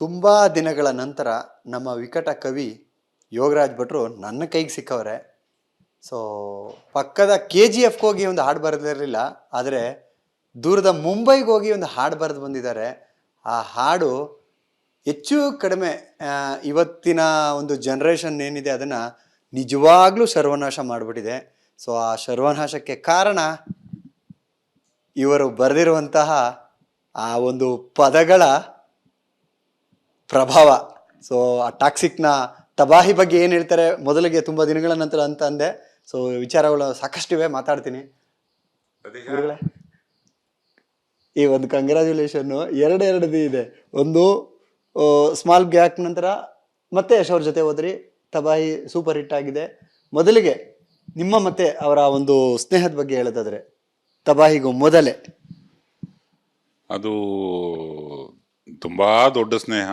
ತುಂಬ ದಿನಗಳ ನಂತರ ನಮ್ಮ ವಿಕಟ ಕವಿ ಯೋಗರಾಜ್ ಭಟ್ರು ನನ್ನ ಕೈಗೆ ಸಿಕ್ಕವ್ರೆ. ಸೊ ಪಕ್ಕದ ಕೆ ಜಿ ಎಫ್ಗೆ ಹೋಗಿ ಒಂದು ಹಾಡು ಬರೆದಿರಲಿಲ್ಲ, ಆದರೆ ದೂರದ ಮುಂಬೈಗೆ ಹೋಗಿ ಒಂದು ಹಾಡು ಬರೆದು ಬಂದಿದ್ದಾರೆ. ಆ ಹಾಡು ಹೆಚ್ಚು ಕಡಿಮೆ ಇವತ್ತಿನ ಒಂದು ಜನ್ರೇಷನ್ ಏನಿದೆ ಅದನ್ನು ನಿಜವಾಗ್ಲೂ ಸರ್ವನಾಶ ಮಾಡಿಬಿಟ್ಟಿದೆ. ಸೊ ಆ ಸರ್ವನಾಶಕ್ಕೆ ಕಾರಣ ಇವರು ಬರೆದಿರುವಂತಹ ಆ ಒಂದು ಪದಗಳ ಪ್ರಭಾವ. ಸೊ ಆ ಟಾಕ್ಸಿಕ್ನ ತಬಾಹಿ ಬಗ್ಗೆ ಏನು ಹೇಳ್ತಾರೆ ಮೊದಲಿಗೆ ತುಂಬ ದಿನಗಳ ನಂತರ ಅಂತ ಅಂದೆ. ಸೊ ವಿಚಾರಗಳು ಸಾಕಷ್ಟಿವೆ, ಮಾತಾಡ್ತೀನಿ. ಗುರುಗಳೇ, ಈ ಒಂದು ಕಂಗ್ರ್ಯಾಚುಲೇಷನ್ನು ಎರಡು ಇದೆ. ಒಂದು ಸ್ಮಾಲ್ ಗ್ಯಾಪ್ ನಂತರ ಮತ್ತೆ ಯಶ್ ಅವ್ರ ಜೊತೆ ಹೋದ್ರಿ, ತಬಾಹಿ ಸೂಪರ್ ಹಿಟ್ ಆಗಿದೆ. ಮೊದಲಿಗೆ ನಿಮ್ಮ ಮತ್ತೆ ಅವರ ಒಂದು ಸ್ನೇಹದ ಬಗ್ಗೆ ಹೇಳೋದಾದ್ರೆ, ತಬಾಹಿಗೂ ಮೊದಲೇ ಅದು ತುಂಬಾ ದೊಡ್ಡ ಸ್ನೇಹ,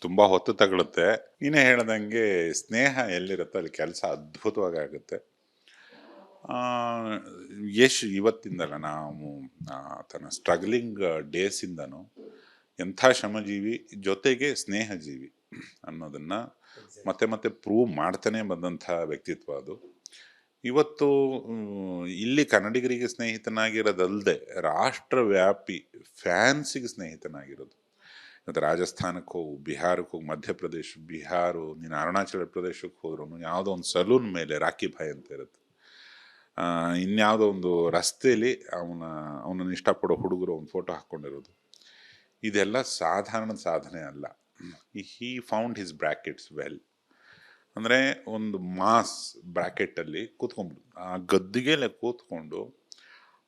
ತುಂಬಾ ಹೊತ್ತು ತಗೊಳುತ್ತೆ. ನೀನೇ ಹೇಳ್ದಂಗೆ ಸ್ನೇಹ ಎಲ್ಲಿರುತ್ತೆ ಅಲ್ಲಿ ಕೆಲಸ ಅದ್ಭುತವಾಗಿ ಆಗುತ್ತೆ. ಯಶ್ ಇವತ್ತಿಂದಲ್ಲ, ನಾವು ತನ್ನ ಸ್ಟ್ರಗ್ಲಿಂಗ್ ಡೇಸಿಂದನೂ ಎಂಥ ಶ್ರಮಜೀವಿ ಜೊತೆಗೆ ಸ್ನೇಹಜೀವಿ ಅನ್ನೋದನ್ನ ಮತ್ತೆ ಮತ್ತೆ ಪ್ರೂವ್ ಮಾಡ್ತಾನೆ ಬಂದಂಥ ವ್ಯಕ್ತಿತ್ವ ಅದು. ಇವತ್ತು ಇಲ್ಲಿ ಕನ್ನಡಿಗರಿಗೆ ಸ್ನೇಹಿತನಾಗಿರೋದಲ್ಲದೆ ರಾಷ್ಟ್ರವ್ಯಾಪಿ ಫ್ಯಾನ್ಸಿಗೆ ಸ್ನೇಹಿತನಾಗಿರೋದು. ಇವತ್ತು ರಾಜಸ್ಥಾನಕ್ಕೆ ಹೋಗು, ಬಿಹಾರಕ್ಕೆ ಹೋಗಿ, ಮಧ್ಯಪ್ರದೇಶ, ಬಿಹಾರು, ನೀನು ಅರುಣಾಚಲ ಪ್ರದೇಶಕ್ಕೆ ಹೋದ್ರೂ ಯಾವುದೋ ಒಂದು ಸಲೂನ್ ಮೇಲೆ ರಾಖಿ ಭಾಯ್ ಅಂತ ಇರುತ್ತೆ, ಇನ್ಯಾವುದೋ ಒಂದು ರಸ್ತೆಯಲ್ಲಿ ಅವನನ್ನು ಇಷ್ಟಪಡೋ ಹುಡುಗರು ಒಂದು ಫೋಟೋ ಹಾಕ್ಕೊಂಡಿರೋದು. ಇದೆಲ್ಲ ಸಾಧಾರಣ ಸಾಧನೆ ಅಲ್ಲ. He found his brackets well. ಅಂದರೆ ಒಂದು ಮಾಸ್ ಬ್ರ್ಯಾಕೆಟಲ್ಲಿ ಕೂತ್ಕೊಂಡ್ಬಿಡು, ಆ ಗದ್ದಿಗೆಲೆ ಕೂತ್ಕೊಂಡು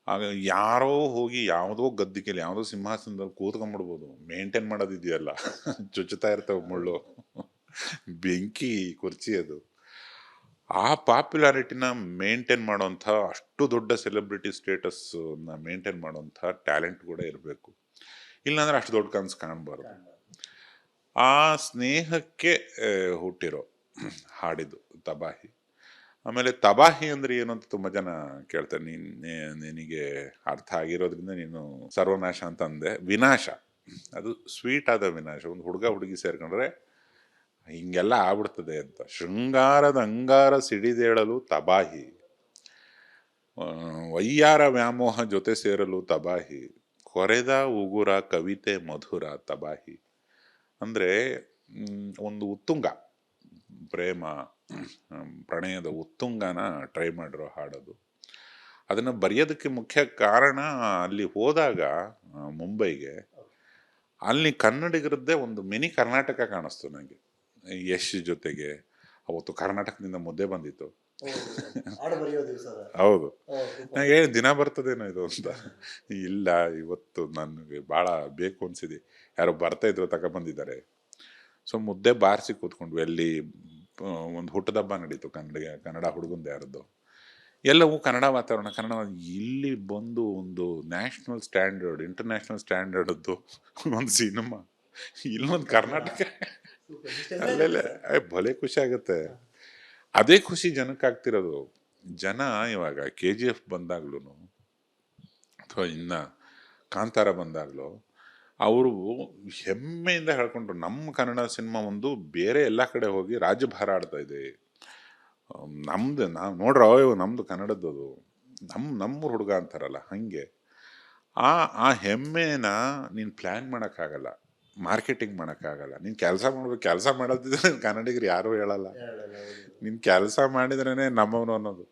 ಆಗ ಯಾರೋ ಹೋಗಿ ಯಾವುದೋ ಗದ್ದಿಗೆಲಿ ಯಾವುದೋ ಸಿಂಹಾಸನದಲ್ಲಿ ಕೂತ್ಕೊಂಡ್ಬಿಡ್ಬೋದು. ಮೇಂಟೈನ್ ಮಾಡೋದಿದೆಯಲ್ಲ, ಚುಚ್ಚುತ್ತಾ ಇರ್ತವೆ ಮುಳ್ಳು, ಬೆಂಕಿ ಕುರ್ಚಿ. ಅದು ಆ ಪಾಪ್ಯುಲಾರಿಟಿನ ಮೇಂಟೈನ್ ಮಾಡೋಂಥ, ಅಷ್ಟು ದೊಡ್ಡ ಸೆಲೆಬ್ರಿಟಿ ಸ್ಟೇಟಸ್ನ ಮೇಂಟೈನ್ ಮಾಡೋಂಥ ಟ್ಯಾಲೆಂಟ್ ಕೂಡ ಇರಬೇಕು. ಇಲ್ಲಾಂದ್ರೆ ಅಷ್ಟು ದೊಡ್ಡ ಕನಸು ಕಾಣಬಾರ್ದು. ಆ ಸ್ನೇಹಕ್ಕೆ ಹುಟ್ಟಿರೋ ಹಾಡಿದ್ದು ತಬಾಹಿ. ಆಮೇಲೆ ತಬಾಹಿ ಅಂದ್ರೆ ಏನು ಅಂತ ತುಂಬ ಜನ ಕೇಳ್ತಾರೆ. ನಿನಗೆ ಅರ್ಥ ಆಗಿರೋದ್ರಿಂದ ನೀನು ಸರ್ವನಾಶ ಅಂತ ಅಂದೆ. ವಿನಾಶ, ಅದು ಸ್ವೀಟ್ ಆದ ವಿನಾಶ. ಒಂದು ಹುಡುಗ ಹುಡುಗಿ ಸೇರ್ಕೊಂಡ್ರೆ ಹಿಂಗೆಲ್ಲ ಆಗ್ಬಿಡ್ತದೆ ಅಂತ. ಶೃಂಗಾರದ ಅಂಗಾರ ಸಿಡಿದೇಳಲು ತಬಾಹಿ, ವಯ್ಯಾರ ವ್ಯಾಮೋಹ ಜೊತೆ ಸೇರಲು ತಬಾಹಿ, ಕೊರೆದ ಉಗುರ ಕವಿತೆ ಮಧುರ ತಬಾಹಿ. ಅಂದ್ರೆ ಒಂದು ಉತ್ತುಂಗ, ಪ್ರೇಮ ಪ್ರಣಯದ ಉತ್ತುಂಗನ ಟ್ರೈ ಮಾಡಿರೋ ಹಾಡೋದು. ಅದನ್ನು ಬರೆಯೋದಕ್ಕೆ ಮುಖ್ಯ ಕಾರಣ, ಅಲ್ಲಿ ಹೋದಾಗ ಮುಂಬೈಗೆ, ಅಲ್ಲಿ ಕನ್ನಡಿಗರದ್ದೇ ಒಂದು ಮಿನಿ ಕರ್ನಾಟಕ ಕಾಣಿಸ್ತು ನನಗೆ. ಯಶ್ ಜೊತೆಗೆ ಅವತ್ತು ಕರ್ನಾಟಕದಿಂದ ಮುದ್ದೆ ಬಂದಿತ್ತು. ಹೌದು, ನನಗೆ ದಿನ ಬರ್ತದೇನೋ ಇದು ಅಂತ. ಇಲ್ಲ, ಇವತ್ತು ನನಗೆ ಭಾಳ ಬೇಕು ಅನ್ಸಿದೆ. ಯಾರೋ ಬರ್ತಾ ಇದ್ರು, ತಗೊಬಂದಿದ್ದಾರೆ. ಸೊ ಮುದ್ದೆ ಬಾರಿಸಿ ಕೂತ್ಕೊಂಡ್ವಿ. ಅಲ್ಲಿ ಒಂದು ಹುಟ್ಟದಬ್ಬ ನಡೀತು, ಕನ್ನಡ ಹುಡುಗಂದು ಯಾರದ್ದು. ಎಲ್ಲವೂ ಕನ್ನಡ ವಾತಾವರಣ, ಕನ್ನಡ. ಇಲ್ಲಿ ಬಂದು ಒಂದು ನ್ಯಾಷನಲ್ ಸ್ಟ್ಯಾಂಡರ್ಡ್, ಇಂಟರ್ನ್ಯಾಷನಲ್ ಸ್ಟ್ಯಾಂಡರ್ಡ್ದು ಒಂದು ಸಿನಿಮಾ, ಇಲ್ಲೊಂದು ಕರ್ನಾಟಕ. ಅಲ್ಲೆಲ್ಲ ಭಲೆ ಖುಷಿ ಆಗುತ್ತೆ. ಅದೇ ಖುಷಿ ಜನಕ್ಕೆ ಆಗ್ತಿರೋದು. ಜನ ಇವಾಗ KGF ಬಂದಾಗ್ಲೂ ಅಥವಾ ಇನ್ನ ಕಾಂತಾರ ಬಂದಾಗ್ಲೂ ಅವರು ಹೆಮ್ಮೆಯಿಂದ ಹೇಳ್ಕೊಂಡ್ರು, ನಮ್ಮ ಕನ್ನಡ ಸಿನಿಮಾ ಒಂದು ಬೇರೆ ಎಲ್ಲ ಕಡೆ ಹೋಗಿ ರಾಜ್ಯಭಾರ ಆಡ್ತಾ ಇದೆ. ನಮ್ದು ನಾವು ನೋಡ್ರ ನಮ್ದು ಕನ್ನಡದ್ದು, ನಮ್ಮೂರು ಹುಡುಗ ಅಂತಾರಲ್ಲ ಹಂಗೆ. ಆ ಹೆಮ್ಮೆನ ನೀನು ಪ್ಲ್ಯಾನ್ ಮಾಡೋಕ್ಕಾಗಲ್ಲ, ಮಾರ್ಕೆಟಿಂಗ್ ಮಾಡೋಕ್ಕಾಗಲ್ಲ. ನೀನು ಕೆಲಸ ಮಾಡ್ಬೇಕು. ಕೆಲಸ ಮಾಡೋದಿದ್ರೆ ಕನ್ನಡಿಗರು ಯಾರೂ ಹೇಳಲ್ಲ. ನೀನು ಕೆಲಸ ಮಾಡಿದ್ರೇ ನಮ್ಮವನು ಅನ್ನೋದು.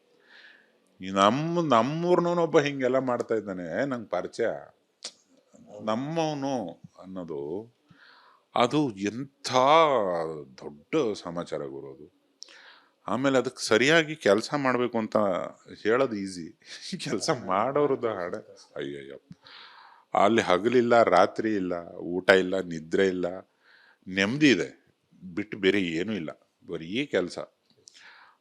ನಮ್ಮೂರ್ನವನು ಒಬ್ಬ ಹಿಂಗೆಲ್ಲ ಮಾಡ್ತಾ ಇದ್ದಾನೆ, ನಂಗೆ ಪರಿಚಯ, ನಮ್ಮವನು ಅನ್ನೋದು, ಅದು ಎಂಥ ದೊಡ್ಡ ಸಮಾಚಾರ ಗುರೋದು. ಆಮೇಲೆ ಅದಕ್ಕೆ ಸರಿಯಾಗಿ ಕೆಲಸ ಮಾಡಬೇಕು ಅಂತ ಹೇಳೋದು ಈಸಿ, ಕೆಲಸ ಮಾಡೋರದ್ದು ಹಾಡೆ ಅಯ್ಯಯ್ಯಪ್ಪ. ಅಲ್ಲಿ ಹಗಲಿಲ್ಲ, ರಾತ್ರಿ ಇಲ್ಲ, ಊಟ ಇಲ್ಲ, ನಿದ್ರೆ ಇಲ್ಲ, ನೆಮ್ಮದಿ ಇದೆ ಬಿಟ್ಟು ಬೇರೆ ಏನೂ ಇಲ್ಲ, ಬರೀ ಕೆಲಸ.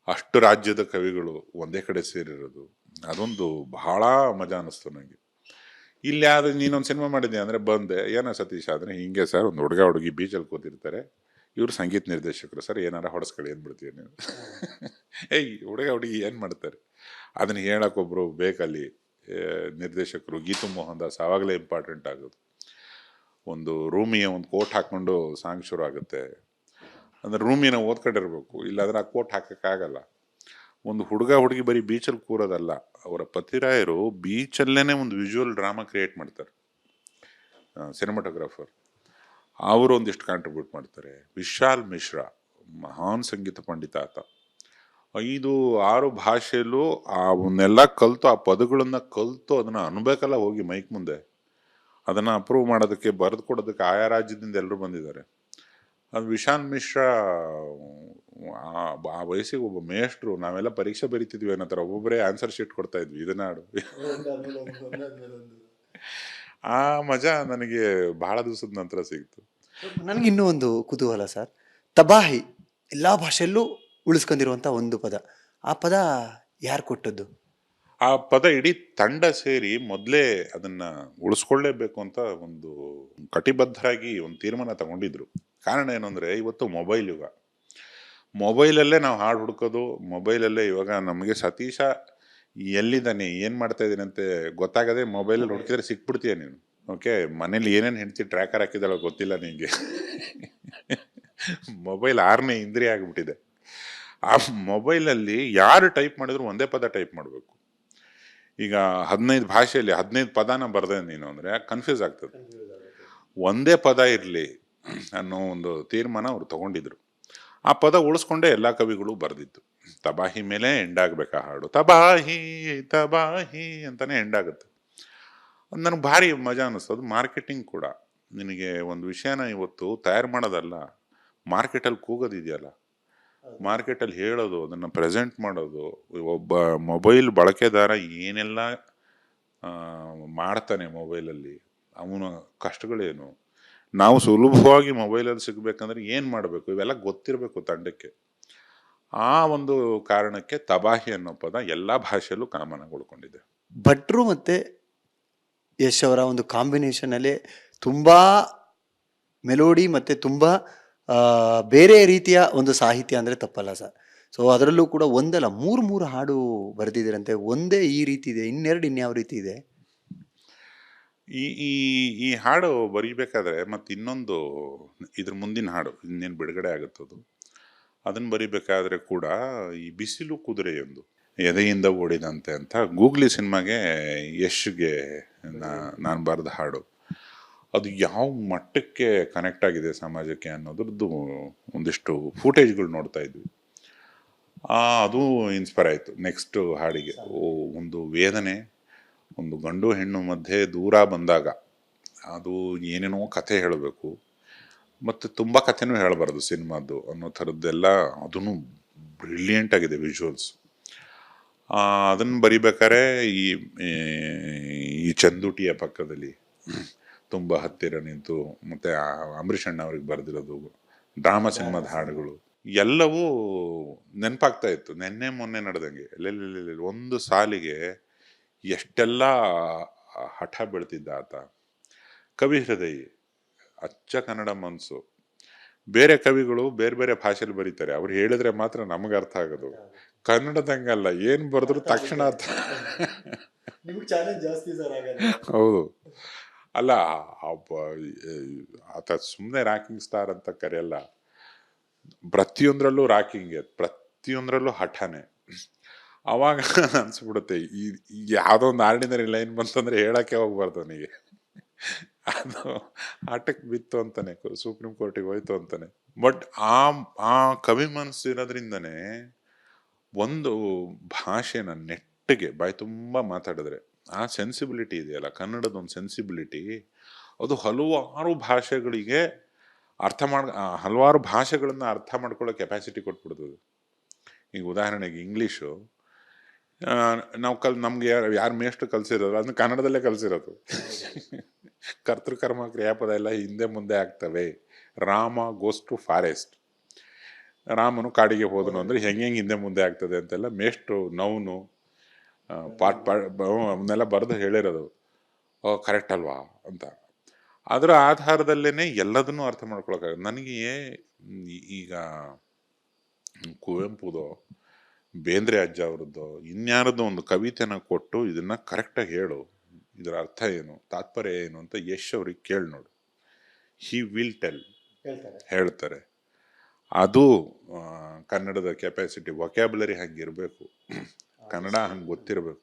ಅಷ್ಟು ರಾಜ್ಯದ ಕವಿಗಳು ಒಂದೇ ಕಡೆ ಸೇರಿರೋದು, ಅದೊಂದು ಬಹಳ ಮಜಾ ಅನ್ನಿಸ್ತು ನನಗೆ. ಇಲ್ಲಿ ಯಾವ್ದು ನೀನೊಂದು ಸಿನಿಮಾ ಮಾಡಿದ್ದೆ ಅಂದರೆ ಬಂದೆ, ಏನೋ ಸತೀಶ್ ಆದರೆ ಹಿಂಗೆ ಸರ್, ಒಂದು ಹುಡುಗ ಹುಡುಗಿ ಬೀಚಲ್ಲಿ ಕೂತಿರ್ತಾರೆ, ಇವರು ಸಂಗೀತ ನಿರ್ದೇಶಕರು ಸರ್, ಏನಾರ ಹೊಡೆಸ್ಕೊಳ್ಳಿ ಅಂದ್ಬಿಡ್ತೀವಿ ನೀವು. ಏಯ್ ಹುಡುಗ ಹುಡುಗಿ ಏನು ಮಾಡ್ತಾರೆ ಅದನ್ನು ಹೇಳಕ್ಕೊಬ್ರು ಬೇಕಲ್ಲಿ ನಿರ್ದೇಶಕರು. ಗೀತು ಮೋಹನ್ ದಾಸ್ ಆವಾಗಲೇ ಇಂಪಾರ್ಟೆಂಟ್ ಆಗೋದು. ಒಂದು ರೂಮಿಯ ಒಂದು ಕೋಟ್ ಹಾಕ್ಕೊಂಡು ಸಾಂಗ್ ಶುರು ಆಗುತ್ತೆ ಅಂದ್ರೆ ರೂಮಿನ ಓದ್ಕೊಂಡಿರ್ಬೇಕು, ಇಲ್ಲಾಂದ್ರೆ ಆ ಕೋಟ್ ಹಾಕಕ್ಕಾಗಲ್ಲ. ಒಂದು ಹುಡುಗ ಹುಡುಗಿ ಬರೀ ಬೀಚಲ್ಲಿ ಕೂರೋದಲ್ಲ, ಅವರ ಪತಿರಾಯರು ಬೀಚಲ್ಲೇನೆ ಒಂದು ವಿಜುವಲ್ ಡ್ರಾಮಾ ಕ್ರಿಯೇಟ್ ಮಾಡ್ತಾರೆ, ಸಿನಿಮಾಟೋಗ್ರಾಫರ್. ಅವರು ಒಂದಿಷ್ಟು ಕಾಂಟ್ರಿಬ್ಯೂಟ್ ಮಾಡ್ತಾರೆ. ವಿಶಾಲ್ ಮಿಶ್ರಾ ಮಹಾನ್ ಸಂಗೀತ ಪಂಡಿತ ಆತ. 5-6 ಭಾಷೆಯಲ್ಲೂ ಅವನ್ನೆಲ್ಲ ಕಲ್ತು, ಆ ಪದಗಳನ್ನ ಕಲ್ತು ಅದನ್ನ ಅನ್ಬೇಕಲ್ಲ ಹೋಗಿ ಮೈಕ್ ಮುಂದೆ, ಅದನ್ನ ಅಪ್ರೂವ್ ಮಾಡೋದಕ್ಕೆ ಬರೆದು ಕೊಡೋದಕ್ಕೆ ಆಯಾ ರಾಜ್ಯದಿಂದ ಎಲ್ಲರೂ ಬಂದಿದ್ದಾರೆ. ಅದು ವಿಶಾಲ್ ಮಿಶ್ರಾ ಆ ವಯಸ್ಸಿಗೆ ಒಬ್ಬ ಮೇಷ್ಟ್ರು. ನಾವೆಲ್ಲ ಪರೀಕ್ಷೆ ಬರೀತಿದ್ವಿ ಅನ್ನೋ ಥರ ಒಬ್ಬೊಬ್ಬರೇ ಆನ್ಸರ್ ಶೀಟ್ ಕೊಡ್ತಾ ಇದ್ವಿ, ಇದನ್ನ ಹಾಡು. ಆ ಮಜಾ ನನಗೆ ಬಹಳ ದಿವಸದ ನಂತರ ಸಿಗ್ತು. ನನಗೆ ಇನ್ನೂ ಒಂದು ಕುತೂಹಲ ಸರ್, ತಬಾಹಿ ಎಲ್ಲ ಭಾಷೆಯಲ್ಲೂ ಉಳಿಸ್ಕೊಂಡಿರುವಂಥ ಒಂದು ಪದ, ಆ ಪದ ಯಾರು ಕೊಟ್ಟದ್ದು? ಆ ಪದ ಇಡೀ ತಂಡ ಸೇರಿ ಮೊದಲೇ ಅದನ್ನ ಉಳಿಸ್ಕೊಳ್ಳೇಬೇಕು ಅಂತ ಒಂದು ಕಟಿಬದ್ಧರಾಗಿ ಒಂದು ತೀರ್ಮಾನ ತಗೊಂಡಿದ್ರು. ಕಾರಣ ಏನು ಅಂದ್ರೆ, ಇವತ್ತು ಮೊಬೈಲ್ ಯುಗ, ಮೊಬೈಲಲ್ಲೇ ನಾವು ಹಾಡು ಹುಡ್ಕೋದು, ಮೊಬೈಲಲ್ಲೇ ಇವಾಗ ನಮಗೆ ಸತೀಶ ಎಲ್ಲಿದ್ದಾನೆ ಏನು ಮಾಡ್ತಾ ಇದ್ದೀನಿ ಅಂತ ಗೊತ್ತಾಗದೆ ಮೊಬೈಲಲ್ಲಿ ಹುಡುಕಿದ್ರೆ ಸಿಕ್ಬಿಡ್ತೀಯ ನೀನು. ಓಕೆ, ಮನೇಲಿ ಏನೇನು ಹೆಂಡ್ತಿ ಟ್ರ್ಯಾಕರ್ ಹಾಕಿದಾಳೋ ಗೊತ್ತಿಲ್ಲ ನಿಂಗೆ. ಮೊಬೈಲ್ 6ನೇ ಇಂದ್ರಿಯ ಆಗ್ಬಿಟ್ಟಿದೆ. ಆ ಮೊಬೈಲಲ್ಲಿ ಯಾರು ಟೈಪ್ ಮಾಡಿದ್ರು ಒಂದೇ ಪದ ಟೈಪ್ ಮಾಡಬೇಕು. ಈಗ 15 ಭಾಷೆಯಲ್ಲಿ 15 ಪದನ ಬರ್ದೆ ನೀನು ಅಂದ್ರೆ ಕನ್ಫ್ಯೂಸ್ ಆಗ್ತದೆ. ಒಂದೇ ಪದ ಇರಲಿ ಅನ್ನೋ ಒಂದು ತೀರ್ಮಾನ ಅವ್ರು ತಗೊಂಡಿದ್ರು. ಆ ಪದ ಉಳಿಸ್ಕೊಂಡೇ ಎಲ್ಲ ಕವಿಗಳು ಬರೆದಿದ್ದು. ತಬಾಹಿ ಮೇಲೆ ಎಂಡ್ ಆಗ್ಬೇಕಾ ಹಾಡು, ತಬಾಹಿ ತಬಾಹಿ ಅಂತಾನೆ ಎಂಡ್ ಆಗುತ್ತೆ. ನನಗೆ ಭಾರಿ ಮಜಾ ಅನ್ನಿಸ್ತದು. ಮಾರ್ಕೆಟಿಂಗ್ ಕೂಡ, ನಿನಗೆ ಒಂದು ವಿಷಯನ ಇವತ್ತು ತಯಾರು ಮಾಡೋದಲ್ಲ, ಮಾರ್ಕೆಟಲ್ಲಿ ಕೂಗೋದಿದೆಯಲ್ಲ, ಮಾರ್ಕೆಟಲ್ಲಿ ಹೇಳೋದು, ಅದನ್ನು ಪ್ರೆಸೆಂಟ್ ಮಾಡೋದು. ಒಬ್ಬ ಮೊಬೈಲ್ ಬಳಕೆದಾರ ಏನೆಲ್ಲ ಮಾಡ್ತಾನೆ ಮೊಬೈಲಲ್ಲಿ, ಅವನ ಕಷ್ಟಗಳೇನು, ನಾವು ಸುಲಭವಾಗಿ ಮೊಬೈಲಲ್ಲಿ ಸಿಗ್ಬೇಕಂದ್ರೆ ಏನು ಮಾಡಬೇಕು, ಇವೆಲ್ಲ ಗೊತ್ತಿರಬೇಕು ತಂಡಕ್ಕೆ. ಆ ಒಂದು ಕಾರಣಕ್ಕೆ ತಬಾಹಿ ಅನ್ನೋ ಪದ ಎಲ್ಲ ಭಾಷೆಯಲ್ಲೂ ಕಾಮನ್ ಆಗಿ ಉಳ್ಕೊಂಡಿದೆ. ಭಟ್ರು ಮತ್ತೆ ಯಶ್ ಅವರ ಒಂದು ಕಾಂಬಿನೇಷನಲ್ಲಿ ತುಂಬಾ ಮೆಲೋಡಿ ಮತ್ತೆ ತುಂಬಾ ಬೇರೆ ರೀತಿಯ ಒಂದು ಸಾಹಿತ್ಯ ಅಂದರೆ ತಪ್ಪಲ್ಲ ಸರ್. ಸೊ ಅದರಲ್ಲೂ ಕೂಡ ಒಂದಲ್ಲ ಮೂರು ಹಾಡು ಬರೆದಿದ್ದೀರಂತೆ. ಒಂದೇ ಈ ರೀತಿ ಇದೆ, ಇನ್ನೆರಡು ಇನ್ಯಾವ ರೀತಿ ಇದೆ? ಈ ಈ ಈ ಹಾಡು ಬರಿಬೇಕಾದ್ರೆ ಮತ್ತೆ ಇನ್ನೊಂದು, ಇದ್ರ ಮುಂದಿನ ಹಾಡು ಇನ್ನೇನು ಬಿಡುಗಡೆ ಆಗುತ್ತದು, ಅದನ್ನು ಬರಿಬೇಕಾದ್ರೆ ಕೂಡ ಈ ಬಿಸಿಲು ಕುದುರೆಯೊಂದು ಎದೆಯಿಂದ ಓಡಿದಂತೆ ಅಂತ ಗೂಗ್ಲಿ ಸಿನಿಮಾಗೆ ಯಶ್ಗೆ ನಾನು ಬರೆದ ಹಾಡು. ಅದು ಯಾವ ಮಟ್ಟಕ್ಕೆ ಕನೆಕ್ಟ್ ಆಗಿದೆ ಸಮಾಜಕ್ಕೆ ಅನ್ನೋದ್ರದ್ದು ಒಂದಿಷ್ಟು ಫೂಟೇಜ್ಗಳು ನೋಡ್ತಾ ಇದ್ವಿ. ಅದು ಇನ್ಸ್ಪೈರ್ ಆಯಿತು ನೆಕ್ಸ್ಟ್ ಹಾಡಿಗೆ. ಒಂದು ವೇದನೆ, ಒಂದು ಗಂಡು ಹೆಣ್ಣು ಮಧ್ಯೆ ದೂರ ಬಂದಾಗ ಅದು ಏನೇನೋ ಕಥೆ ಹೇಳಬೇಕು, ಮತ್ತು ತುಂಬ ಕಥೆನೂ ಹೇಳಬಾರ್ದು ಸಿನಿಮಾದ್ದು ಅನ್ನೋ ಥರದ್ದೆಲ್ಲ. ಅದನ್ನು ಬ್ರಿಲಿಯಂಟ್ ಆಗಿದೆ ವಿಜುವಲ್ಸ್. ಅದನ್ನು ಬರಿಬೇಕಾದ್ರೆ ಈ ಚಂದುಟಿಯ ಪಕ್ಕದಲ್ಲಿ ತುಂಬ ಹತ್ತಿರ ನಿಂತು, ಮತ್ತು ಅಂಬರೀಷ್ ಅಣ್ಣ ಅವ್ರಿಗೆ ಬರೆದಿರೋದು ಡ್ರಾಮಾ ಸಿನಿಮಾದ ಹಾಡುಗಳು ಎಲ್ಲವೂ ನೆನಪಾಗ್ತಾ ಇತ್ತು. ನೆನ್ನೆ ಮೊನ್ನೆ ನಡೆದಂಗೆ ಎಲ್ಲೆಲ್ಲೆಲ್ಲಿ ಒಂದು ಸಾಲಿಗೆ ಎಷ್ಟೆಲ್ಲ ಹಠ ಬೆಳ್ತಿದ್ದ ಆತ. ಕವಿ ಹೃದಯಿ, ಅಚ್ಚ ಕನ್ನಡ ಮನಸ್ಸು. ಬೇರೆ ಕವಿಗಳು ಬೇರೆ ಬೇರೆ ಭಾಷೆಯಲ್ಲಿ ಬರೀತಾರೆ, ಅವ್ರು ಹೇಳಿದ್ರೆ ಮಾತ್ರ ನಮಗೆ ಅರ್ಥ ಆಗೋದು. ಕನ್ನಡದಂಗಲ್ಲ, ಏನು ಬರೆದ್ರು ತಕ್ಷಣ ಅರ್ಥ. ಹೌದು. ಅಲ್ಲ, ಆತ ಸುಮ್ಮನೆ ರಾಕಿಂಗ್ ಸ್ಟಾರ್ ಅಂತ ಕರೆಯಲ್ಲ, ಪ್ರತಿಯೊಂದರಲ್ಲೂ ರಾಕಿಂಗ್, ಪ್ರತಿಯೊಂದರಲ್ಲೂ ಹಠನೆ. ಅವಾಗ ಅನ್ಸ್ಬಿಡುತ್ತೆ, ಈ ಯಾವುದೋ ಒಂದು ಆರ್ಡಿನರಿ ಲೈನ್ ಬಂತಂದ್ರೆ ಹೇಳಕ್ಕೆ ಹೋಗ್ಬಾರ್ದು ಅವನಿಗೆ, ಅದು ಆಟಕ್ಕೆ ಬಿತ್ತು ಅಂತಾನೆ, ಸುಪ್ರೀಂ ಕೋರ್ಟಿಗೆ ಹೋಯ್ತು ಅಂತಾನೆ. ಬಟ್ ಆ ಕವಿ ಮನಸ್ಸು ಇರೋದ್ರಿಂದನೇ ಒಂದು ಭಾಷೆನ ನೆಟ್ಟಿಗೆ ಬಾಯಿ ತುಂಬ ಮಾತಾಡಿದ್ರೆ ಆ ಸೆನ್ಸಿಬಿಲಿಟಿ ಇದೆಯಲ್ಲ, ಕನ್ನಡದ ಒಂದು ಸೆನ್ಸಿಬಿಲಿಟಿ, ಅದು ಹಲವಾರು ಭಾಷೆಗಳಿಗೆ ಹಲವಾರು ಭಾಷೆಗಳನ್ನ ಅರ್ಥ ಮಾಡ್ಕೊಳ್ಳೋ ಕೆಪಾಸಿಟಿ ಕೊಟ್ಬಿಡ್ತದೆ. ಈಗ ಉದಾಹರಣೆಗೆ ಇಂಗ್ಲೀಷು, ನಾವು ನಮ್ಗೆ ಯಾರು ಮೇಷ್ಟು ಕಲ್ಸಿರೋದು ಅದನ್ನ ಕನ್ನಡದಲ್ಲೇ ಕಲ್ಸಿರೋದು. ಕರ್ತೃಕರ್ಮ ಕ್ರಿಯಾಪದ ಎಲ್ಲ ಹಿಂದೆ ಮುಂದೆ ಆಗ್ತವೆ. ರಾಮ ಗೋಸ್ ಟು ಫಾರೆಸ್ಟ್, ರಾಮನು ಕಾಡಿಗೆ ಹೋದನು ಅಂದ್ರೆ ಹೆಂಗೆ ಹಿಂದೆ ಮುಂದೆ ಆಗ್ತದೆ ಅಂತೆಲ್ಲ ಮೇಷ್ಟು ನೌನು ಅವನ್ನೆಲ್ಲ ಬರೆದು ಹೇಳಿರೋದು. ಕರೆಕ್ಟ್ ಅಲ್ವಾ ಅಂತ. ಅದರ ಆಧಾರದಲ್ಲೇನೆ ಎಲ್ಲದನ್ನೂ ಅರ್ಥ ಮಾಡ್ಕೊಳಕ್ಕಾಗ. ನನಗೆ ಈಗ ಕುವೆಂಪುದೋ ಬೇಂದ್ರೆ ಅಜ್ಜ ಅವ್ರದ್ದು ಇನ್ಯಾರದ್ದು ಒಂದು ಕವಿತೆನ ಕೊಟ್ಟು ಇದನ್ನ ಕರೆಕ್ಟಾಗಿ ಹೇಳು, ಇದರ ಅರ್ಥ ಏನು, ತಾತ್ಪರ್ಯ ಏನು ಅಂತ ಯಶ್ ಅವ್ರಿಗೆ ಕೇಳಿ ನೋಡು. ಹಿ ವಿಲ್ ಟೆಲ್, ಹೇಳ್ತಾರೆ. ಅದು ಕನ್ನಡದ ಕೆಪಾಸಿಟಿ, ವೊಕ್ಯಾಬುಲರಿ ಹಂಗಿರಬೇಕು, ಕನ್ನಡ ಹಂಗೆ ಗೊತ್ತಿರಬೇಕು.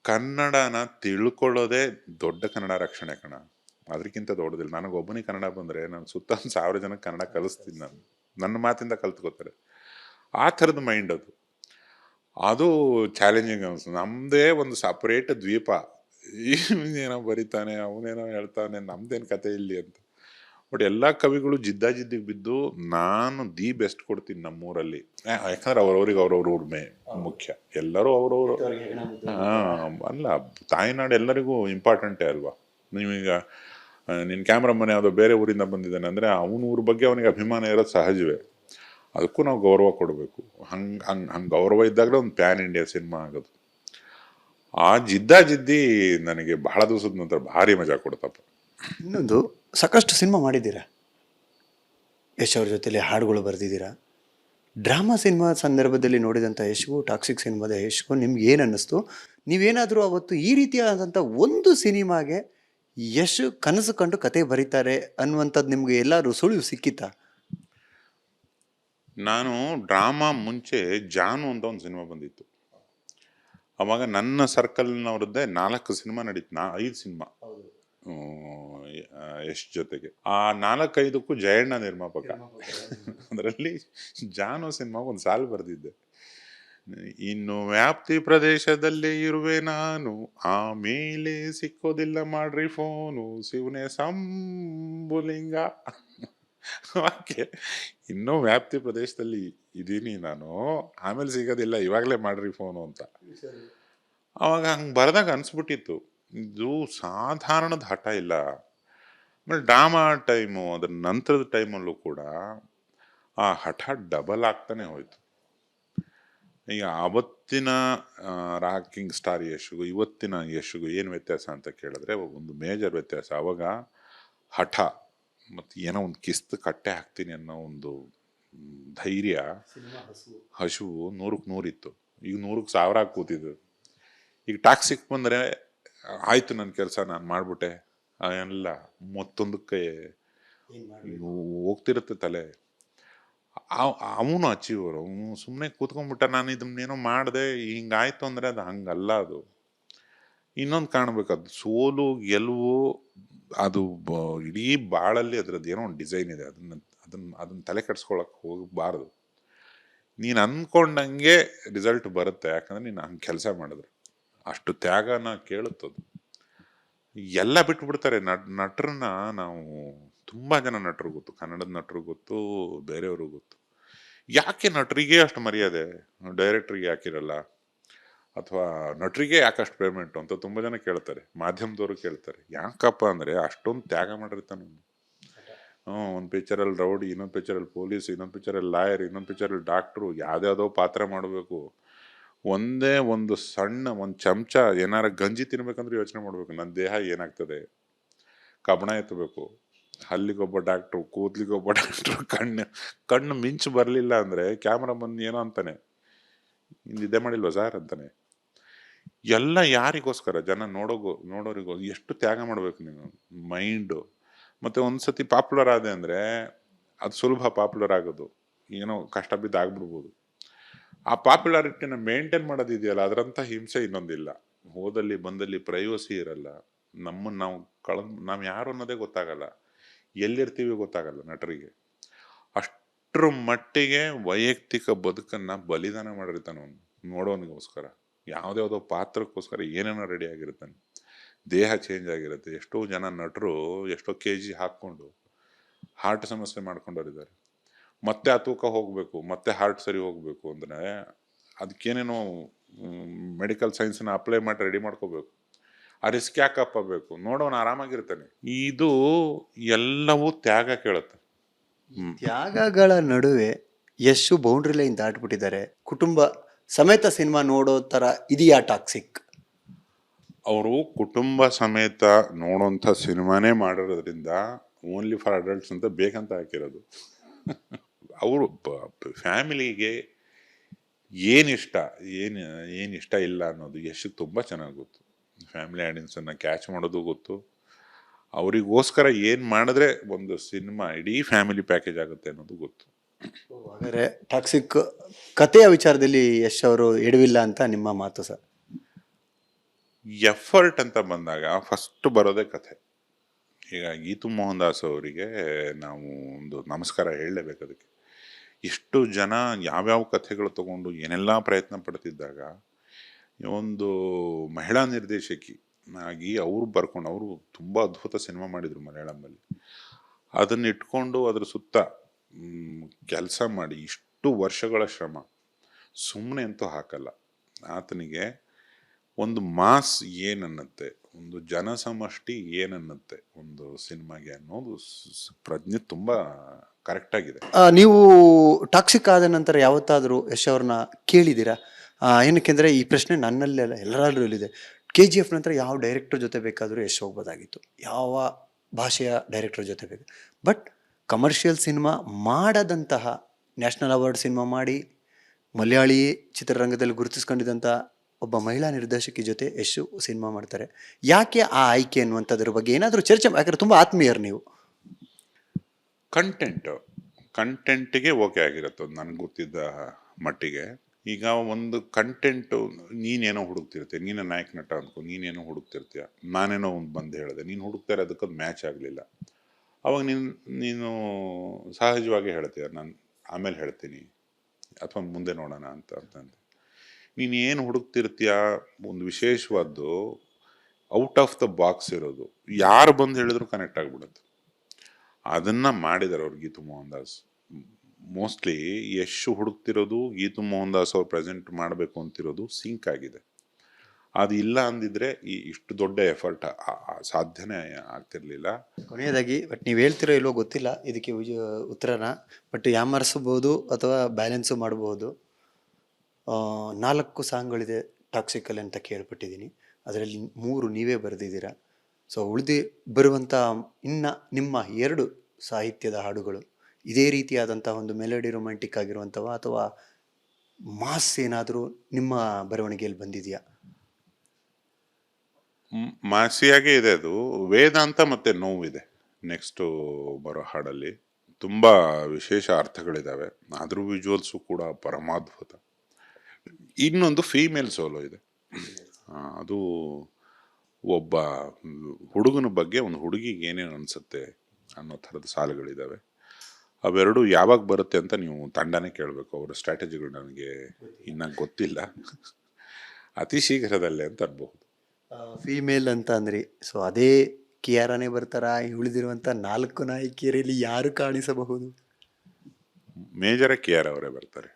ಕನ್ನಡನ ತಿಳ್ಕೊಳ್ಳೋದೇ ದೊಡ್ಡ ಕನ್ನಡ ರಕ್ಷಣೆ ಕಣ, ಅದಕ್ಕಿಂತ ದೊಡ್ಡದಿಲ್ಲ. ನನಗೊಬ್ಬನಿಗೆ ಕನ್ನಡ ಬಂದರೆ ನಾನು ಸುತ್ತ 1000 ಜನಕ್ಕೆ ಕನ್ನಡ ಕಲಿಸ್ತೀನಿ. ನಾನು ನನ್ನ ಮಾತಿಂದ ಕಲ್ತ್ಕೋತಾರೆ. ಆ ಥರದ ಮೈಂಡ್ ಅದು. ಅದು ಚಾಲೆಂಜಿಂಗ್ ಅನ್ಸುತ್ತೆ. ನಮ್ಮದೇ ಒಂದು ಸಪ್ರೇಟ್ ದ್ವೀಪ, ಏನೋ ಬರಿತಾನೆ, ಅವನೇನೋ ಹೇಳ್ತಾನೆ, ನಮ್ದೇನು ಕತೆ ಇಲ್ಲಿ ಅಂತ. ಬಟ್ ಎಲ್ಲ ಕವಿಗಳು ಜಿದ್ದಾಜಿದ್ದಿಗೆ ಬಿದ್ದು ನಾನು ದಿ ಬೆಸ್ಟ್ ಕೊಡ್ತೀನಿ ನಮ್ಮೂರಲ್ಲಿ. ಯಾಕಂದ್ರೆ ಅವ್ರವ್ರ ಉರ್ಮೆ ಮುಖ್ಯ. ಎಲ್ಲರೂ ಅವ್ರವ್ರು ಅಲ್ಲ, ತಾಯ್ನಾಡು ಎಲ್ಲರಿಗೂ ಇಂಪಾರ್ಟೆಂಟೇ ಅಲ್ವಾ. ನೀವೀಗ ನಿನ್ನ ಕ್ಯಾಮ್ರಾಮನ್ ಯಾವುದೋ ಬೇರೆ ಊರಿಂದ ಬಂದಿದ್ದಾನೆ ಅಂದರೆ ಅವನ ಊರ ಬಗ್ಗೆ ಅವನಿಗೆ ಅಭಿಮಾನ ಇರೋದು ಸಹಜವೇ. ಅದಕ್ಕೂ ನಾವು ಗೌರವ ಕೊಡಬೇಕು. ಹಂಗೆ ಗೌರವ ಇದ್ದಾಗಲೇ ಒಂದು ಪ್ಯಾನ್ ಇಂಡಿಯಾ ಸಿನಿಮಾ ಆಗೋದು. ಆ ಜಿದ್ದಾಜಿದ್ದಿ ನನಗೆ ಬಹಳ ದಿವಸದ ನಂತರ ಭಾರಿ ಮಜಾ ಕೊಡ್ತಪ್ಪ. ಇನ್ನೊಂದು, ಸಾಕಷ್ಟು ಸಿನಿಮಾ ಮಾಡಿದ್ದೀರಾ, ಯಶ್ ಅವ್ರ ಜೊತೆಲಿ ಹಾಡುಗಳು ಬರೆದಿದ್ದೀರಾ. ಡ್ರಾಮಾ ಸಿನಿಮಾ ಸಂದರ್ಭದಲ್ಲಿ ನೋಡಿದಂಥ ಯಶ್ಗೂ, ಟಾಕ್ಸಿಕ್ ಸಿನಿಮಾದ ಯಶ್ಗೂ ನಿಮ್ಗೆ ಏನು ಅನ್ನಿಸ್ತು? ನೀವೇನಾದರೂ ಅವತ್ತು ಈ ರೀತಿಯಾದಂಥ ಒಂದು ಸಿನಿಮಾಗೆ ಯಶ್ ಕನಸು ಕಂಡು ಕತೆ ಬರೀತಾರೆ ಅನ್ನುವಂಥದ್ದು ನಿಮ್ಗೆ ಎಲ್ಲರೂ ಸುಳಿವು ಸಿಕ್ಕಿತ್ತಾ? ನಾನು ಡ್ರಾಮಾ ಮುಂಚೆ ಜಾನು ಅಂತ ಒಂದು ಸಿನಿಮಾ ಬಂದಿತ್ತು. ಅವಾಗ ನನ್ನ ಸರ್ಕಲ್ನವ್ರದ್ದೇ 4 ಸಿನಿಮಾ ನಡೀತು, 5 ಸಿನಿಮಾ ಯಶ್ ಜೊತೆಗೆ. ಆ 4-5ಕ್ಕೂ ಜಯಣ್ಣ ನಿರ್ಮಾಪಕ. ಅದರಲ್ಲಿ ಜಾನು ಸಿನಿಮಾಗ ಒಂದು ಸಾಲು ಬರೆದಿದ್ದೆ, ಇನ್ನು ವ್ಯಾಪ್ತಿ ಪ್ರದೇಶದಲ್ಲೇ ಇರುವೆ ನಾನು, ಆಮೇಲೆ ಸಿಕ್ಕೋದಿಲ್ಲ ಮಾಡ್ರಿ ಫೋನು, ಶಿವನೇ ಸಂಬುಲಿಂಗ. ಓಕೆ, ಇನ್ನೂ ವ್ಯಾಪ್ತಿ ಪ್ರದೇಶದಲ್ಲಿ ಇದೀನಿ ನಾನು, ಆಮೇಲೆ ಸಿಗೋದಿಲ್ಲ, ಇವಾಗಲೇ ಮಾಡ್ರಿ ಫೋನು ಅಂತ. ಅವಾಗ ಹಂಗೆ ಬರೆದಾಗ ಅನ್ಸ್ಬಿಟ್ಟಿತ್ತು, ಇದು ಸಾಧಾರಣದ ಹಠ ಇಲ್ಲ. ಆಮೇಲೆ ಡ್ರಾಮಾ ಟೈಮು, ಅದ್ರ ನಂತರದ ಟೈಮಲ್ಲೂ ಕೂಡ ಆ ಹಠ ಡಬಲ್ ಆಗ್ತಾನೆ ಹೋಯ್ತು. ಈಗ ಅವತ್ತಿನ ರಾಕಿಂಗ್ ಸ್ಟಾರ್ ಯಶ್ಗೂ ಇವತ್ತಿನ ಯಶ್ಗೂ ಏನು ವ್ಯತ್ಯಾಸ ಅಂತ ಕೇಳಿದ್ರೆ ಒಂದು ಮೇಜರ್ ವ್ಯತ್ಯಾಸ. ಅವಾಗ ಹಠ ಮತ್ತು ಏನೋ ಒಂದು ಕಿಸ್ತು ಕಟ್ಟೆ ಹಾಕ್ತೀನಿ ಅನ್ನೋ ಒಂದು ಧೈರ್ಯ, ಹಸುವು 100ಕ್ಕೆ 100 ಇತ್ತು. ಈಗ 100ಕ್ಕೆ 1000 ಆಗಿ ಕೂತಿದ್ದು. ಈಗ ಟಾಕ್ಸಿಕ್ ಬಂದರೆ ಆಯಿತು, ನನ್ನ ಕೆಲಸ ನಾನು ಮಾಡಿಬಿಟ್ಟೆ ಎಲ್ಲ ಮತ್ತೊಂದಕ್ಕೆ ಹೋಗ್ತಿರುತ್ತೆ ತಲೆ. ಅವನು ಅಚೀವರ್, ಅವನು ಸುಮ್ಮನೆ ಕೂತ್ಕೊಂಡ್ಬಿಟ್ಟ, ನಾನು ಇದನ್ನೇನೋ ಮಾಡಿದೆ ಹಿಂಗಾಯ್ತು ಅಂದರೆ ಅದು ಹಂಗಲ್ಲ. ಅದು ಇನ್ನೊಂದು ಕಾಣಬೇಕು, ಅದು ಸೋಲು ಗೆಲುವು ಅದು ಇಡೀ ಬಾಳಲ್ಲಿ ಅದರದ್ದು ಏನೋ ಒಂದು ಡಿಸೈನ್ ಇದೆ. ಅದನ್ನ ತಲೆ ಕೆಡ್ಸ್ಕೊಳಕ್ಕೆ ಹೋಗಬಾರ್ದು. ನೀನು ಅಂದ್ಕೊಂಡಂಗೆ ರಿಸಲ್ಟ್ ಬರುತ್ತೆ, ಯಾಕಂದ್ರೆ ನೀನು ಹಂಗೆ ಕೆಲಸ ಮಾಡಿದ್ರೆ. ಅಷ್ಟು ತ್ಯಾಗನ ಕೇಳುತ್ತದು. ಎಲ್ಲ ಬಿಟ್ಬಿಡ್ತಾರೆ ನಟರನ್ನ. ನಾವು ತುಂಬ ಜನ ನಟರು ಗೊತ್ತು, ಕನ್ನಡದ ನಟರು ಗೊತ್ತು, ಬೇರೆಯವರು ಗೊತ್ತು. ಯಾಕೆ ನಟರಿಗೆ ಅಷ್ಟು ಮರ್ಯಾದೆ, ಡೈರೆಕ್ಟ್ರಿಗೆ ಯಾಕಿರಲ್ಲ, ಅಥವಾ ನಟರಿಗೆ ಯಾಕಷ್ಟು ಪೇಮೆಂಟು ಅಂತ ತುಂಬ ಜನ ಕೇಳ್ತಾರೆ, ಮಾಧ್ಯಮದವರು ಕೇಳ್ತಾರೆ. ಯಾಕಪ್ಪ ಅಂದರೆ ಅಷ್ಟೊಂದು ತ್ಯಾಗ ಮಾಡಿರ್ತಾನೆ. ಒಂದು ಪಿಕ್ಚರಲ್ಲಿ ರೌಡಿ, ಇನ್ನೊಂದು ಪಿಕ್ಚರಲ್ಲಿ ಪೊಲೀಸ್, ಇನ್ನೊಂದು ಪಿಕ್ಚರಲ್ಲಿ ಲಾಯರ್, ಇನ್ನೊಂದು ಪಿಕ್ಚರಲ್ಲಿ ಡಾಕ್ಟ್ರು, ಯಾವುದ್ಯಾವುದೋ ಪಾತ್ರ ಮಾಡಬೇಕು. ಒಂದೇ ಒಂದು ಸಣ್ಣ ಒಂದು ಚಮಚ ಏನಾರ ಗಂಜಿ ತಿನ್ಬೇಕಂದ್ರೆ ಯೋಚನೆ ಮಾಡಬೇಕು, ನನ್ನ ದೇಹ ಏನಾಗ್ತದೆ. ಕಬ್ಬಣ ಎತ್ತಬೇಕು, ಹಲ್ಲಿಗೊಬ್ಬ ಡಾಕ್ಟ್ರು, ಕೂದ್ಲಿಗೊಬ್ಬ ಡಾಕ್ಟ್ರು, ಕಣ್ಣು ಮಿಂಚು ಬರಲಿಲ್ಲ ಅಂದರೆ ಕ್ಯಾಮ್ರಾ ಬಂದು ಏನೋ ಅಂತಾನೆ, ನಿದ್ದೆ ಮಾಡಿಲ್ವ ಸಾರ್ ಅಂತಾನೆ. ಎಲ್ಲ ಯಾರಿಗೋಸ್ಕರ? ಜನ ನೋಡೋರಿಗೋ. ಎಷ್ಟು ತ್ಯಾಗ ಮಾಡಬೇಕು ನೀನು, ಮೈಂಡು. ಮತ್ತು ಒಂದ್ಸತಿ ಪಾಪ್ಯುಲರ್ ಆದೆ ಅಂದರೆ ಅದು ಸುಲಭ ಪಾಪ್ಯುಲರ್ ಆಗೋದು, ಏನೋ ಕಷ್ಟ ಬಿದ್ದು ಆಗ್ಬಿಡ್ಬೋದು. ಆ ಪಾಪ್ಯುಲಾರಿಟಿನ ಮೇಂಟೈನ್ ಮಾಡೋದಿದೆಯಲ್ಲ, ಅದರಂಥ ಹಿಂಸೆ ಇನ್ನೊಂದಿಲ್ಲ. ಹೋದಲ್ಲಿ ಬಂದಲ್ಲಿ ಪ್ರೈವಸಿ ಇರಲ್ಲ, ನಮ್ಮನ್ನು ನಾವು ಯಾರು ಅನ್ನೋದೇ ಗೊತ್ತಾಗಲ್ಲ, ಎಲ್ಲಿರ್ತೀವಿ ಗೊತ್ತಾಗಲ್ಲ ನಟರಿಗೆ. ಅಷ್ಟರ ಮಟ್ಟಿಗೆ ವೈಯಕ್ತಿಕ ಬದುಕನ್ನು ಬಲಿದಾನ ಮಾಡಿರ್ತಾನೆ ಅವನು ನೋಡೋನಿಗೋಸ್ಕರ. ಯಾವುದ್ಯಾವುದೋ ಪಾತ್ರಕ್ಕೋಸ್ಕರ ಏನೇನೋ ರೆಡಿ ಆಗಿರ್ತಾನೆ. ದೇಹ ಚೇಂಜ್ ಆಗಿರುತ್ತೆ. ಎಷ್ಟೋ ಜನ ನಟರು ಎಷ್ಟೋ kg ಹಾಕ್ಕೊಂಡು ಹಾರ್ಟ್ ಸಮಸ್ಯೆ ಮಾಡ್ಕೊಂಡವರಿದ್ದಾರೆ. ಮತ್ತೆ ಆ ತೂಕ ಹೋಗಬೇಕು, ಮತ್ತೆ ಹಾರ್ಟ್ ಸರಿ ಹೋಗಬೇಕು ಅಂದರೆ ಅದಕ್ಕೇನೇನೋ ಮೆಡಿಕಲ್ ಸೈನ್ಸನ್ನ ಅಪ್ಲೈ ಮಾಡಿ ರೆಡಿ ಮಾಡ್ಕೋಬೇಕು. ಆ ರಿಸ್ಕ್ ಯಾಕಪ್ಪ ಬೇಕು? ನೋಡೋನು ಆರಾಮಾಗಿರ್ತಾನೆ. ಇದು ಎಲ್ಲವೂ ತ್ಯಾಗ ಕೇಳುತ್ತೆ. ತ್ಯಾಗಗಳ ನಡುವೆ ಯಶ್ ಬೌಂಡ್ರಿ ಲೈನ್ ದಾಟ್ಬಿಟ್ಟಿದ್ದಾರೆ. ಕುಟುಂಬ ಸಮೇತ ಸಿನಿಮಾ ನೋಡೋ ಥರ ಇದೆಯಾ ಟಾಕ್ಸಿಕ್? ಅವರು ಕುಟುಂಬ ಸಮೇತ ನೋಡೋಂಥ ಸಿನಿಮಾನೇ ಮಾಡಿರೋದ್ರಿಂದ ಓನ್ಲಿ ಫಾರ್ ಅಡಲ್ಟ್ಸ್ ಅಂತ ಬೇಕಂತ ಹಾಕಿರೋದು. ಅವರು ಫ್ಯಾಮಿಲಿಗೆ ಏನಿಷ್ಟ ಏನಿಷ್ಟ ಇಲ್ಲ ಅನ್ನೋದು ಯಶ್ಗೆ ತುಂಬ ಚೆನ್ನಾಗಿ ಗೊತ್ತು. ಫ್ಯಾಮಿಲಿ ಆಡಿಯನ್ಸನ್ನು ಕ್ಯಾಚ್ ಮಾಡೋದು ಗೊತ್ತು. ಅವರಿಗೋಸ್ಕರ ಏನು ಮಾಡಿದ್ರೆ ಒಂದು ಸಿನಿಮಾ ಇಡೀ ಫ್ಯಾಮಿಲಿ ಪ್ಯಾಕೇಜ್ ಆಗುತ್ತೆ ಅನ್ನೋದು ಗೊತ್ತು. ಹಾಗಾದ್ರೆ ಟಾಕ್ಸಿಕ್ ಕಥೆಯ ವಿಚಾರದಲ್ಲಿ ಯಶ್ ಅವರು ಎಡವಿಲ್ಲ ಅಂತ ನಿಮ್ಮ ಮಾತು ಸರ್? ಎಫರ್ಟ್ ಅಂತ ಬಂದಾಗ ಫಸ್ಟ್ ಬರೋದೇ ಕಥೆ. ಈಗ ಗೀತು ಮೋಹನ್ ದಾಸ್ ಅವರಿಗೆ ನಾವು ಒಂದು ನಮಸ್ಕಾರ ಹೇಳಲೇಬೇಕು. ಅದಕ್ಕೆ ಇಷ್ಟು ಜನ ಯಾವ್ಯಾವ ಕಥೆಗಳು ತಗೊಂಡು ಏನೆಲ್ಲ ಪ್ರಯತ್ನ ಪಡ್ತಿದ್ದಾಗ ಒಂದು ಮಹಿಳಾ ನಿರ್ದೇಶಕಿ ಆಗಿ ಅವರು ಬರ್ಕೊಂಡು, ಅವರು ತುಂಬ ಅದ್ಭುತ ಸಿನಿಮಾ ಮಾಡಿದರು ಮಲಯಾಳಂನಲ್ಲಿ. ಅದನ್ನ ಇಟ್ಕೊಂಡು ಅದ್ರ ಸುತ್ತ ಕೆಲಸ ಮಾಡಿ ಇಷ್ಟು ವರ್ಷಗಳ ಶ್ರಮ ಸುಮ್ಮನೆ ಅಂತೂ ಹಾಕಲ್ಲ. ಆತನಿಗೆ ಒಂದು ಮಾಸ್ ಏನನ್ನತ್ತೆ, ಒಂದು ಜನಸಮಷ್ಟಿ ಏನನ್ನತ್ತೆ ಒಂದು ಸಿನಿಮಾಗೆ ಅನ್ನೋದು ಪ್ರಜ್ಞೆ ತುಂಬ ಕರೆಕ್ಟಾಗಿದೆ. ನೀವು ಟಾಕ್ಸಿಕ್ ಆದ ನಂತರ ಯಾವತ್ತಾದರೂ ಯಶ್ ಅವ್ರನ್ನ ಕೇಳಿದ್ದೀರಾ? ಏನಕ್ಕೆಂದರೆ ಈ ಪ್ರಶ್ನೆ ನನ್ನಲ್ಲೆಲ್ಲ ಎಲ್ಲರಲ್ಲೂ ಇದೆ. KGF ನಂತರ ಯಾವ ಡೈರೆಕ್ಟರ್ ಜೊತೆ ಬೇಕಾದರೂ ಯಶ್ ಹೋಗ್ಬೋದಾಗಿತ್ತು, ಯಾವ ಭಾಷೆಯ ಡೈರೆಕ್ಟರ್ ಜೊತೆ ಬೇಕು. ಬಟ್ ಕಮರ್ಷಿಯಲ್ ಸಿನಿಮಾ ಮಾಡದಂತಹ, ನ್ಯಾಷನಲ್ ಅವಾರ್ಡ್ ಸಿನಿಮಾ ಮಾಡಿ ಮಲಯಾಳಿ ಚಿತ್ರರಂಗದಲ್ಲಿ ಗುರುತಿಸ್ಕೊಂಡಿದ್ದಂಥ ಒಬ್ಬ ಮಹಿಳಾ ನಿರ್ದೇಶಕಿ ಜೊತೆ ಯಶ್ ಸಿನಿಮಾ ಮಾಡ್ತಾರೆ. ಯಾಕೆ ಆ ಆಯ್ಕೆ ಅನ್ನುವಂಥದ್ರ ಬಗ್ಗೆ ಏನಾದರೂ ಚರ್ಚೆ, ಯಾಕಂದ್ರೆ ತುಂಬ ಆತ್ಮೀಯರು ನೀವು. ಕಂಟೆಂಟಿಗೆ ಓಕೆ ಆಗಿರುತ್ತೆ ನನಗೆ ಗೊತ್ತಿದ್ದ ಮಟ್ಟಿಗೆ. ಈಗ ಒಂದು ಕಂಟೆಂಟು, ನೀನೇನೋ ಹುಡುಕ್ತಿರ್ತೀಯ, ನೀನು ನಾಯಕ ನಟ ಅನ್ಕೊ, ನೀನೇನೋ ಹುಡುಕ್ತಿರ್ತೀಯ, ನಾನೇನೋ ಒಂದು ಬಂದು ಹೇಳಿದೆ, ನೀನು ಹುಡುಕ್ತಾ ಇರೋದಕ್ಕೆ ಅದು ಮ್ಯಾಚ್ ಆಗಲಿಲ್ಲ. ಅವಾಗ ನೀನು ಸಹಜವಾಗಿ ಹೇಳ್ತೀಯ, ನಾನು ಆಮೇಲೆ ಹೇಳ್ತೀನಿ ಅಥವಾ ಮುಂದೆ ನೋಡೋಣ ಅಂತಂದು. ನೀನು ಏನು ಹುಡುಕ್ತಿರ್ತೀಯ, ಒಂದು ವಿಶೇಷವಾದ್ದು ಔಟ್ ಆಫ್ ದ ಬಾಕ್ಸ್ ಇರೋದು, ಯಾರು ಬಂದು ಹೇಳಿದ್ರು ಕನೆಕ್ಟ್ ಆಗಿಬಿಡುತ್ತೆ. ಅದನ್ನು ಮಾಡಿದ್ದಾರೆ ಅವ್ರು ಗೀತು ಮೋಹನ್ ದಾಸ್. ಮೋಸ್ಟ್ಲಿ ಯಶ್ ಹುಡುಕ್ತಿರೋದು, ಗೀತು ಮೋಹನ್ ದಾಸ್ ಅವ್ರು ಪ್ರೆಸೆಂಟ್ ಮಾಡಬೇಕು ಅಂತಿರೋದು ಸಿಂಕ್ ಆಗಿದೆ. ಅದು ಇಲ್ಲ ಅಂದಿದ್ರೆ ಇಷ್ಟು ದೊಡ್ಡ ಎಫರ್ಟ್ ಸಾಧ್ಯನೇ ಆಗ್ತಿರ್ಲಿಲ್ಲ. ಕೊನೆಯದಾಗಿ, ಬಟ್ ನೀವು ಹೇಳ್ತಿರೋ ಇಲ್ವೋ ಗೊತ್ತಿಲ್ಲ ಇದಕ್ಕೆ ಉತ್ತರನ, ಬಟ್ ಯಾಮರ್ಸ್ಬೋದು ಅಥವಾ ಬ್ಯಾಲೆನ್ಸು ಮಾಡಬಹುದು. 4 ಸಾಂಗ್ಗಳಿದೆ ಟಾಕ್ಸಿಕಲ್ ಅಂತ ಕೇಳ್ಪಟ್ಟಿದ್ದೀನಿ. ಅದರಲ್ಲಿ 3 ನೀವೇ ಬರೆದಿದ್ದೀರಾ. ಸೊ ಉಳಿದು ಬರುವಂಥ ಇನ್ನು ನಿಮ್ಮ 2 ಸಾಹಿತ್ಯದ ಹಾಡುಗಳು ಇದೇ ರೀತಿಯಾದಂಥ ಒಂದು ಮೆಲೋಡಿ ರೊಮ್ಯಾಂಟಿಕ್ ಆಗಿರುವಂಥವ ಅಥವಾ ಮಾಸ್ ಏನಾದರೂ ನಿಮ್ಮ ಬರವಣಿಗೆಯಲ್ಲಿ ಬಂದಿದೆಯಾ? ಮಾಸಿಯಾಗೇ ಇದೆ ಅದು. ವೇದಾಂತ ಮತ್ತೆ ನೋವಿದೆ ನೆಕ್ಸ್ಟ್ ಬರೋ ಹಾಡಲ್ಲಿ. ತುಂಬ ವಿಶೇಷ ಅರ್ಥಗಳಿದ್ದಾವೆ. ಅದ್ರ ವಿಜುವಲ್ಸು ಕೂಡ ಪರಮಾದ್ಭುತ. ಇನ್ನೊಂದು ಫೀಮೇಲ್ ಸೋಲೋ ಇದೆ. ಅದು ಒಬ್ಬ ಹುಡುಗನ ಬಗ್ಗೆ ಒಂದು ಹುಡುಗಿಗೆ ಏನೇನು ಅನಿಸುತ್ತೆ ಅನ್ನೋ ಥರದ ಸಾಲುಗಳಿದ್ದಾವೆ. ಅವೆರಡು ಯಾವಾಗ ಬರುತ್ತೆ ಅಂತ ನೀವು ತಂಡನೇ ಕೇಳಬೇಕು. ಅವರ ಸ್ಟ್ರಾಟಜಿಗಳು ನನಗೆ ಇನ್ನೂ ಗೊತ್ತಿಲ್ಲ. ಅತಿ ಶೀಘ್ರದಲ್ಲೇ ಅಂತ ಅನ್ಬಹುದು. ಫೀಮೇಲ್ ಅಂತ ಅಂದ್ರಿ, ಸೊ ಅದೇ ಕಿಯಾರಾನೇ ಬರ್ತಾರಾ? ಉಳಿದಿರುವಂಥ 4 ನಾಯಕಿಯರಲ್ಲಿ ಯಾರು ಕಾಣಿಸಬಹುದು? ಮೇಜರ ಕಿಯಾರ ಅವರೇ ಬರ್ತಾರೆ.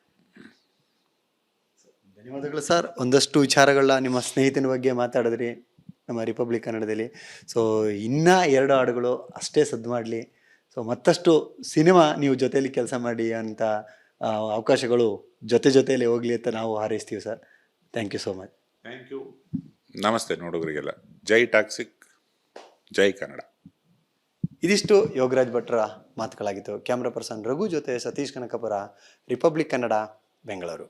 ಧನ್ಯವಾದಗಳು ಸರ್. ಒಂದಷ್ಟು ವಿಚಾರಗಳನ್ನ ನಿಮ್ಮ ಸ್ನೇಹಿತನ ಬಗ್ಗೆ ಮಾತಾಡಿದ್ರಿ ನಮ್ಮ ರಿಪಬ್ಲಿಕ್ ಕನ್ನಡದಲ್ಲಿ. ಸೊ ಇನ್ನೂ 2 ಹಾಡುಗಳು ಅಷ್ಟೇ ಸದ್ದು ಮಾಡಲಿ. ಸೊ ಮತ್ತಷ್ಟು ಸಿನಿಮಾ ನೀವು ಜೊತೆಯಲ್ಲಿ ಕೆಲಸ ಮಾಡಿ ಅಂತ ಅವಕಾಶಗಳು ಜೊತೆಯಲ್ಲಿ ಹೋಗಲಿ ಅಂತ ನಾವು ಹಾರೈಸ್ತೀವಿ sir. Thank you so much. Thank you. ನಮಸ್ತೆ ನೋಡುಗರಿಗೆಲ್ಲ. ಜೈ ಟಾಕ್ಸಿಕ್, ಜೈ ಕನ್ನಡ. ಇದಿಷ್ಟು ಯೋಗರಾಜ್ ಭಟ್ರ ಮಾತುಗಳಾಗಿತ್ತು. ಕ್ಯಾಮ್ರಾ ಪರ್ಸನ್ ರಘು ಜೊತೆ ಸತೀಶ್ ಕನಕಪುರ, ರಿಪಬ್ಲಿಕ್ ಕನ್ನಡ, ಬೆಂಗಳೂರು.